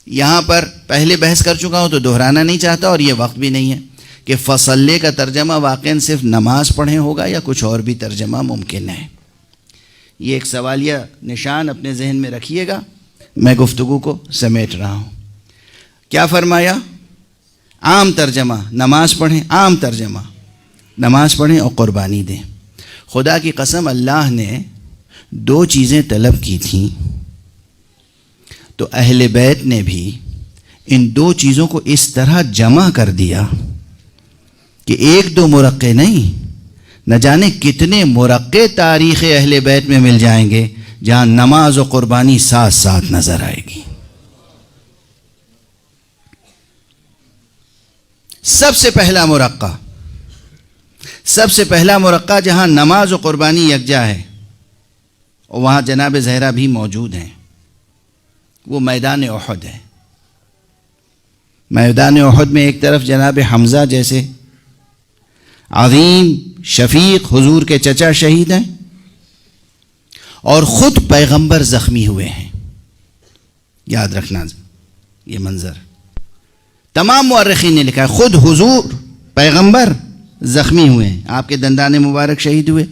یہاں پر پہلے بحث کر چکا ہوں تو دہرانا نہیں چاہتا، اور یہ وقت بھی نہیں ہے کہ فصلے کا ترجمہ واقعاً صرف نماز پڑھیں ہوگا یا کچھ اور بھی ترجمہ ممکن ہے۔ یہ ایک سوالیہ نشان اپنے ذہن میں رکھیے گا، میں گفتگو کو سمیٹ رہا ہوں۔ کیا فرمایا؟ عام ترجمہ نماز پڑھیں، عام ترجمہ نماز پڑھیں اور قربانی دیں۔ خدا کی قسم اللہ نے 2 چیزیں طلب کی تھیں، تو اہل بیت نے بھی ان 2 چیزوں کو اس طرح جمع کر دیا کہ 1-2 مرقع نہیں، نہ جانے کتنے مرقع تاریخ اہل بیت میں مل جائیں گے جہاں نماز و قربانی ساتھ ساتھ نظر آئے گی۔ سب سے پہلا مرقع جہاں نماز و قربانی یکجا ہے، اور وہاں جناب زہرا بھی موجود ہیں، وہ میدان احد ہے۔ میدان احد میں ایک طرف جناب حمزہ جیسے عظیم شفیق حضور کے چچا شہید ہیں، اور خود پیغمبر زخمی ہوئے ہیں۔ یاد رکھنا یہ منظر، تمام مورخین نے لکھا ہے، خود حضور پیغمبر زخمی ہوئے ہیں، آپ کے دندان مبارک شہید ہوئے،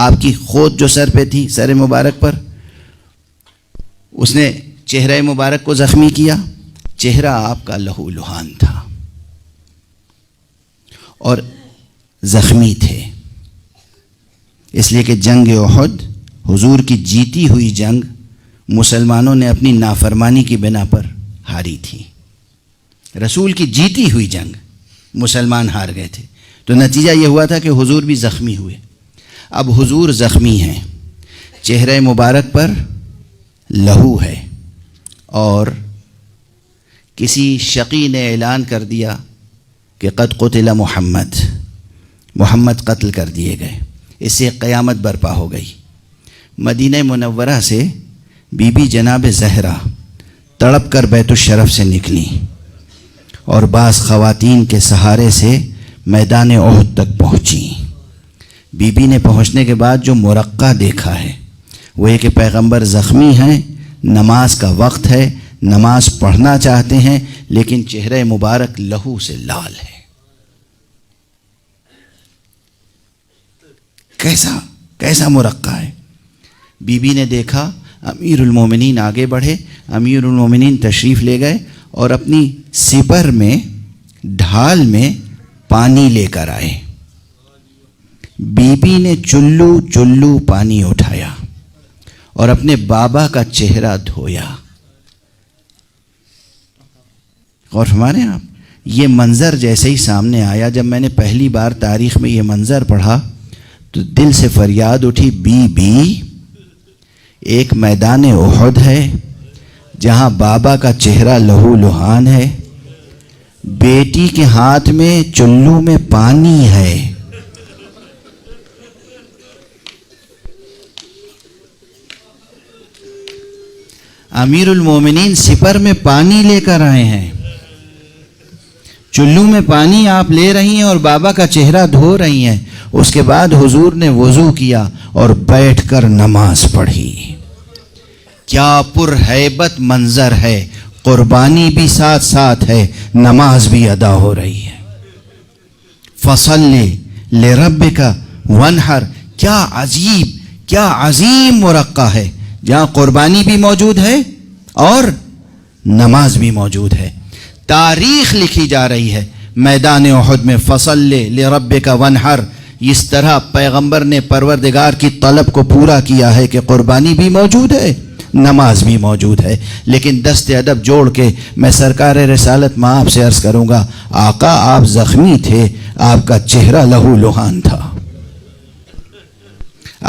آپ کی خود جو سر پہ تھی، سر مبارک پر، اس نے چہرہ مبارک کو زخمی کیا، چہرہ آپ کا لہو لہان تھا اور زخمی تھے، اس لیے کہ جنگ احد حضور کی جیتی ہوئی جنگ مسلمانوں نے اپنی نافرمانی کی بنا پر ہاری تھی۔ رسول کی جیتی ہوئی جنگ مسلمان ہار گئے تھے، تو نتیجہ یہ ہوا تھا کہ حضور بھی زخمی ہوئے۔ اب حضور زخمی ہیں، چہرہ مبارک پر لہو ہے، اور کسی شقی نے اعلان کر دیا کہ قد قتل محمد قتل کر دیے گئے۔ اس سے قیامت برپا ہو گئی۔ مدینہ منورہ سے بی بی جناب زہرا تڑپ کر بیت الشرف سے نکلی، اور بعض خواتین کے سہارے سے میدان احد تک پہنچی۔ بی بی نے پہنچنے کے بعد جو مرقع دیکھا ہے وہ یہ کہ پیغمبر زخمی ہیں، نماز کا وقت ہے، نماز پڑھنا چاہتے ہیں، لیکن چہرہ مبارک لہو سے لال ہے۔ کیسا مرقع ہے؟ بی بی نے دیکھا، امیر المومنین آگے بڑھے، امیر المومنین تشریف لے گئے اور اپنی سپر میں ڈھال میں پانی لے کر آئے۔ بی بی نے چلو پانی اٹھایا اور اپنے بابا کا چہرہ دھویا۔ غور فرمائیں آپ، یہ منظر جیسے ہی سامنے آیا، جب میں نے پہلی بار تاریخ میں یہ منظر پڑھا تو دل سے فریاد اٹھی، بی بی ایک میدان احد ہے جہاں بابا کا چہرہ لہو لہان ہے، بیٹی کے ہاتھ میں چلو میں پانی ہے۔ امیر المومنین سپر میں پانی لے کر آئے ہیں، چلو میں پانی آپ لے رہی ہیں اور بابا کا چہرہ دھو رہی ہیں۔ اس کے بعد حضور نے وضو کیا اور بیٹھ کر نماز پڑھی۔ کیا پرہیبت منظر ہے، قربانی بھی ساتھ ساتھ ہے، نماز بھی ادا ہو رہی ہے۔ فصلی لربک وانحر، کیا عظیم مرقع ہے جہاں قربانی بھی موجود ہے اور نماز بھی موجود ہے۔ تاریخ لکھی جا رہی ہے میدان احد میں، فصلی لربک وانحر، اس طرح پیغمبر نے پروردگار کی طلب کو پورا کیا ہے کہ قربانی بھی موجود ہے، نماز بھی موجود ہے۔ لیکن دست ادب جوڑ کے میں سرکار رسالت میں آپ سے عرض کروں گا، آقا آپ زخمی تھے، آپ کا چہرہ لہو لہان تھا،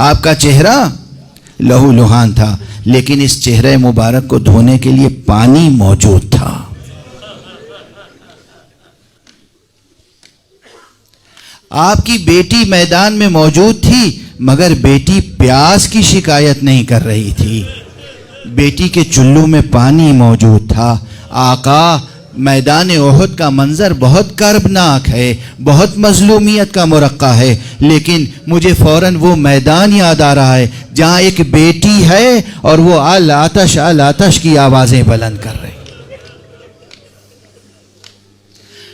آپ کا چہرہ لہو لہان تھا، لیکن اس چہرے مبارک کو دھونے کے لیے پانی موجود تھا۔ آپ کی بیٹی میدان میں موجود تھی، مگر بیٹی پیاس کی شکایت نہیں کر رہی تھی، بیٹی کے چلو میں پانی موجود تھا۔ آقا میدان احد کا منظر بہت کربناک ہے، بہت مظلومیت کا مرقع ہے، لیکن مجھے فوراً وہ میدان یاد آ رہا ہے جہاں ایک بیٹی ہے اور وہ آل آتش کی آوازیں بلند کر رہی۔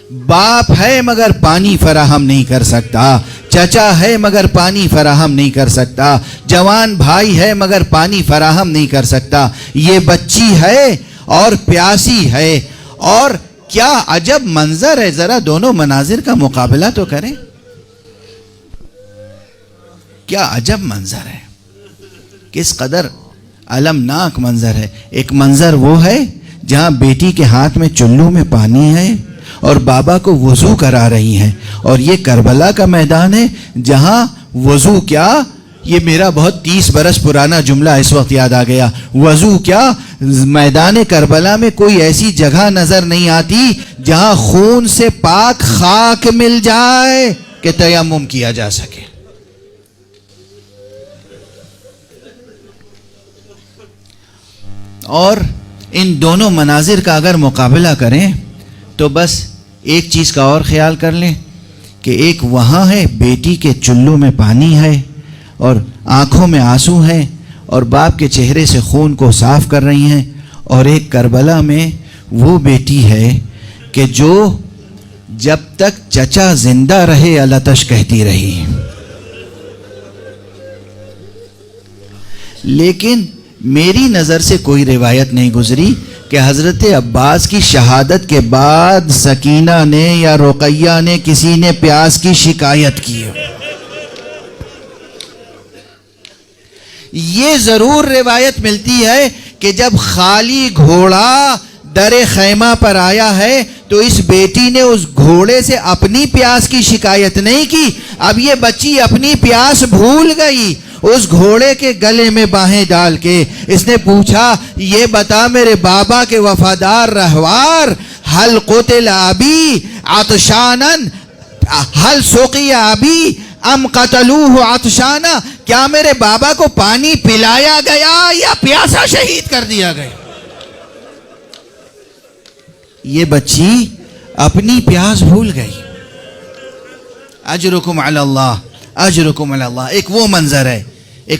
باپ ہے مگر پانی فراہم نہیں کر سکتا، چچا ہے مگر پانی فراہم نہیں کر سکتا، جوان بھائی ہے مگر پانی فراہم نہیں کر سکتا، یہ بچی ہے اور پیاسی ہے، اور کیا عجب منظر ہے، ذرا دونوں مناظر کا مقابلہ تو کریں، کیا عجب منظر ہے، کس قدر المناک منظر ہے۔ ایک منظر وہ ہے جہاں بیٹی کے ہاتھ میں چلو میں پانی ہے اور بابا کو وضو کرا رہی ہیں، اور یہ کربلا کا میدان ہے جہاں وضو کیا، یہ میرا بہت 30 برس پرانا جملہ اس وقت یاد آ گیا، وضو کیا، میدان کربلا میں کوئی ایسی جگہ نظر نہیں آتی جہاں خون سے پاک خاک مل جائے کہ تیمم کیا جا سکے۔ اور ان دونوں مناظر کا اگر مقابلہ کریں تو بس ایک چیز کا اور خیال کر لیں کہ ایک وہاں ہے بیٹی کے چلو میں پانی ہے اور آنکھوں میں آنسو ہے اور باپ کے چہرے سے خون کو صاف کر رہی ہیں، اور ایک کربلا میں وہ بیٹی ہے کہ جو جب تک چچا زندہ رہے التش کہتی رہی۔ لیکن میری نظر سے کوئی روایت نہیں گزری کہ حضرت عباس کی شہادت کے بعد سکینہ نے یا رقیہ نے کسی نے پیاس کی شکایت کی۔ یہ ضرور روایت ملتی ہے کہ جب خالی گھوڑا در خیمہ پر آیا ہے تو اس بیٹی نے اس گھوڑے سے اپنی پیاس کی شکایت نہیں کی، اب یہ بچی اپنی پیاس بھول گئی، اس گھوڑے کے گلے میں باہیں ڈال کے اس نے پوچھا، یہ بتا میرے بابا کے وفادار رہوار، حل قتل ابی عطشانا حل سقی ابی ام قتلوہ عطشانا، کیا میرے بابا کو پانی پلایا گیا یا پیاسا شہید کر دیا گیا؟ یہ بچی اپنی پیاس بھول گئی۔ اجرکم علی اللہ، اجرکم علی اللہ۔ ایک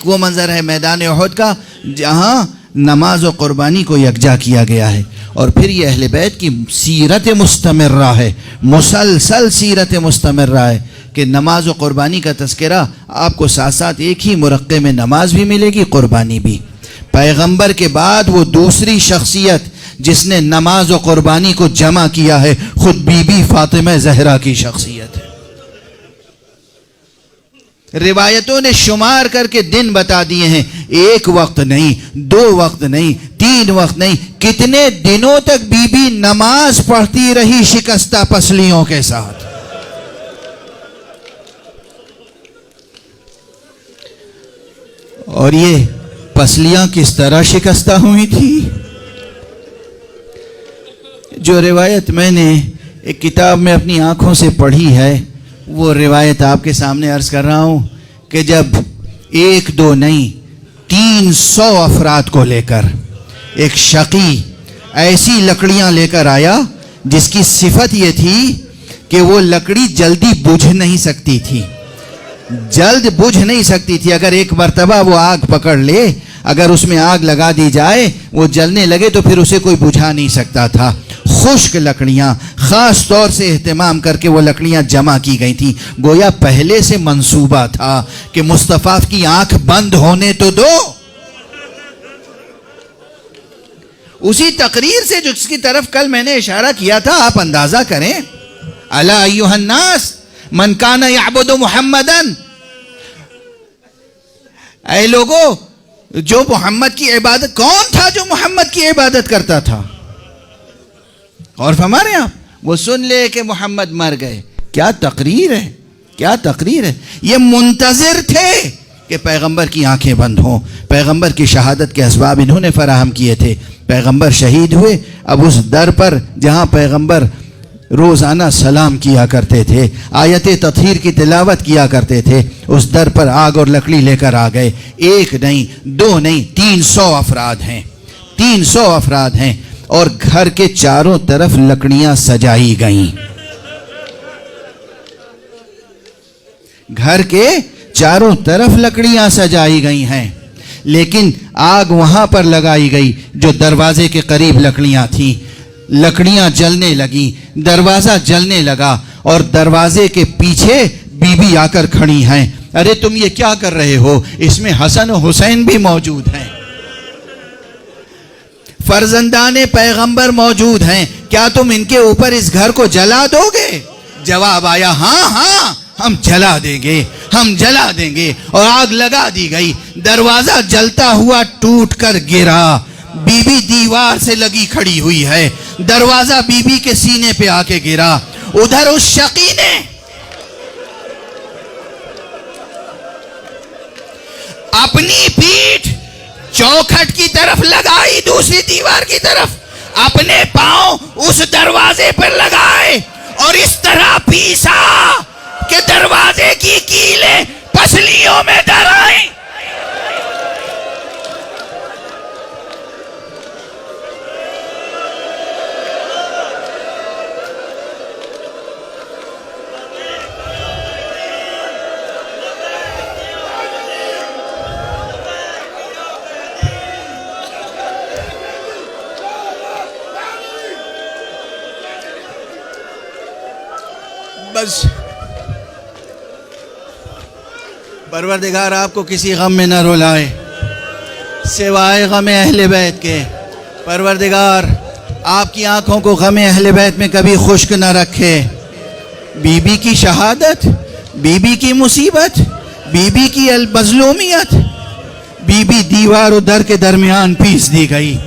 وہ منظر ہے میدان احد کا جہاں نماز و قربانی کو یکجا کیا گیا ہے، اور پھر یہ اہل بیت کی سیرت مستمرہ ہے، مسلسل سیرت مستمرہ ہے کہ نماز و قربانی کا تذکرہ آپ کو ساتھ ساتھ ایک ہی مرقع میں نماز بھی ملے گی، قربانی بھی۔ پیغمبر کے بعد وہ دوسری شخصیت جس نے نماز و قربانی کو جمع کیا ہے خود بی بی فاطمہ زہرا کی شخصیت ہے۔ روایتوں نے شمار کر کے دن بتا دیے ہیں، ایک وقت نہیں، 2 وقت نہیں، 3 وقت نہیں، کتنے دنوں تک بی بی نماز پڑھتی رہی شکستہ پسلیوں کے ساتھ۔ اور یہ پسلیاں کس طرح شکستہ ہوئی تھی؟ جو روایت میں نے ایک کتاب میں اپنی آنکھوں سے پڑھی ہے وہ روایت آپ کے سامنے عرض کر رہا ہوں کہ جب 1-2 نہیں 300 افراد کو لے کر ایک شقی ایسی لکڑیاں لے کر آیا جس کی صفت یہ تھی کہ وہ لکڑی جلدی بجھ نہیں سکتی تھی، اگر ایک مرتبہ وہ آگ پکڑ لے، اگر اس میں آگ لگا دی جائے وہ جلنے لگے تو پھر اسے کوئی بجھا نہیں سکتا تھا۔ خشک لکڑیاں خاص طور سے اہتمام کر کے وہ لکڑیاں جمع کی گئی تھیں، گویا پہلے سے منصوبہ تھا کہ مصطفیٰ کی آنکھ بند ہونے تو دو۔ اسی تقریر سے جس کی طرف کل میں نے اشارہ کیا تھا آپ اندازہ کریں، الا ایھا الناس من کان یعبد محمدا، اے لوگو جو محمد کی عبادت، کون تھا جو محمد کی عبادت کرتا تھا؟ اور ہمارے یہاں وہ سن لے کہ محمد مر گئے، کیا تقریر ہے، کیا تقریر ہے۔ یہ منتظر تھے کہ پیغمبر کی آنکھیں بند ہوں، پیغمبر کی شہادت کے اسباب انہوں نے فراہم کیے تھے، پیغمبر شہید ہوئے، اب اس در پر جہاں پیغمبر روزانہ سلام کیا کرتے تھے، آیت تطہیر کی تلاوت کیا کرتے تھے، اس در پر آگ اور لکڑی لے کر آ گئے۔ 1 نہیں 2 نہیں 300 افراد ہیں، 300 افراد ہیں، اور گھر کے چاروں طرف لکڑیاں سجائی گئیں، گھر کے چاروں طرف لکڑیاں سجائی گئی ہیں، لیکن آگ وہاں پر لگائی گئی جو دروازے کے قریب لکڑیاں تھیں۔ لکڑیاں جلنے لگیں، دروازہ جلنے لگا اور دروازے کے پیچھے بی بی آ کر کھڑی ہیں. ارے تم یہ کیا کر رہے ہو؟ اس میں حسن و حسین بھی موجود ہیں، فرزندان پیغمبر موجود ہیں، کیا تم ان کے اوپر اس گھر کو جلا دو گے؟ جواب آیا ہاں ہاں ہم جلا دیں گے، ہم جلا دیں گے. اور آگ لگا دی گئی، دروازہ جلتا ہوا ٹوٹ کر گرا. بی بی دیوار سے لگی کھڑی ہوئی ہے، دروازہ بی بی کے سینے پہ آ کے گرا. ادھر اس شقی نے اپنی پیٹھ چوکھٹ کی طرف لگائی، دوسری دیوار کی طرف اپنے پاؤں اس دروازے پر لگائے اور اس طرح پیسا کہ دروازے کی کیلیں پسلیوں میں ڈر آئیں. بس پروردگار آپ کو کسی غم میں نہ رلائے سوائے غم اہل بیت کے. پروردگار آپ کی آنکھوں کو غم اہل بیت میں کبھی خشک نہ رکھے. بی بی کی شہادت، بی بی کی مصیبت، بی بی کی مظلومیت، بی بی دیوار و در کے درمیان پیس دی گئی.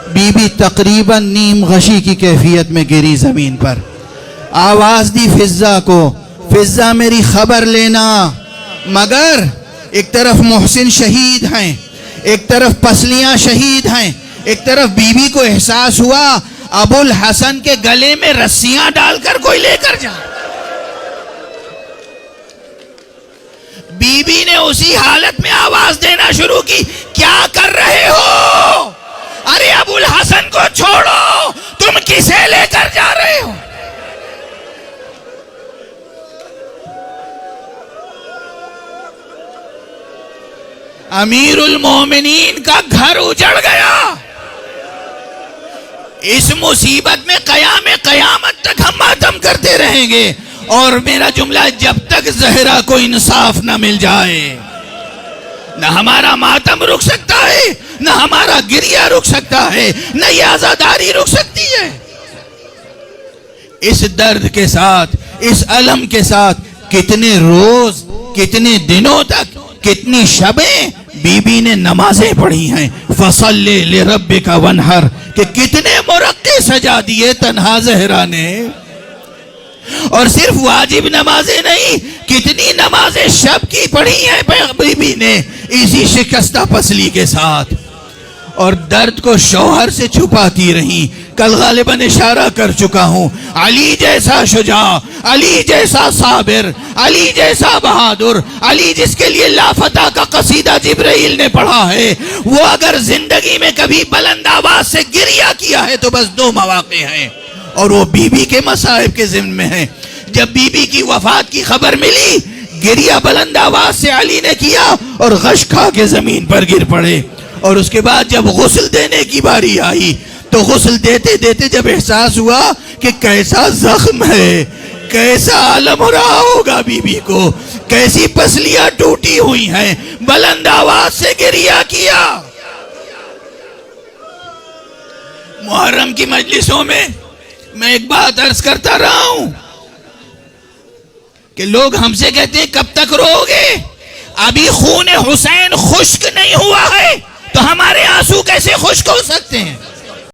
بی بی تقریباً نیم غشی کی کیفیت میں گری زمین پر. آواز دی فضا کو، فضا میری خبر لینا. مگر ایک طرف محسن شہید ہیں، ایک طرف پسلیاں شہید ہیں، ایک طرف بی بی کو احساس ہوا ابو الحسن کے گلے میں رسیاں ڈال کر کوئی لے کر جا. بی بی نے اسی حالت میں آواز دینا شروع کی، کیا کر رہے ہو؟ ارے ابو الحسن کو چھوڑو، تم کسے لے کر جا رہے ہو؟ امیر المومنین کا گھر اجڑ گیا. اس مصیبت میں قیامت تک ہم ماتم کرتے رہیں گے. اور میرا جملہ، جب تک زہرا کو انصاف نہ مل جائے نہ ہمارا ماتم رک سکتا ہے، نہ ہمارا گریہ رک سکتا ہے، نہ یہ عزاداری رک سکتی ہے. اس درد کے ساتھ، اس علم کے ساتھ کتنے روز، کتنے دنوں تک، کتنی شبیں بی بی نے نمازیں پڑھی ہیں. فَصَلِّ لِرَبِّكَ وَانْحَرْ کہ کتنے مرقع سجا دیے تنہا زہرا نے. اور صرف واجب نمازیں نہیں، کتنی نمازیں شب کی پڑھی ہیں بی بی نے اسی شکستہ پسلی کے ساتھ. اور درد کو شوہر سے چھپاتی رہیں. کل غالباً اشارہ کر چکا ہوں، علی جیسا شجاع، علی جیسا صابر، علی جیسا بہادر، علی جس کے لیے لافتہ کا قصیدہ جبرائیل نے پڑھا ہے، وہ اگر زندگی میں کبھی بلند آواز سے گریہ کیا ہے تو بس دو مواقع ہیں، اور وہ بی بی کے مصائب کے ضمن میں ہیں. جب بی بی کی وفات کی خبر ملی، گریہ بلند آواز سے علی نے کیا اور غش کھا کے زمین پر گر پڑے. اور اس کے بعد جب غسل دینے کی باری آئی تو غسل دیتے دیتے جب احساس ہوا کہ کیسا زخم ہے، کیسا علم ہو رہا ہوگا بی بی کو، کیسی پسلیاں ٹوٹی ہوئی ہیں، بلند آواز سے گریہ کیا. محرم کی مجلسوں میں میں ایک بات عرض کرتا رہا ہوں کہ لوگ ہم سے کہتے ہیں کب تک رو گے؟ ابھی خون حسین خشک نہیں ہوا ہے تو ہمارے آنسو کیسے خشک ہو سکتے ہیں؟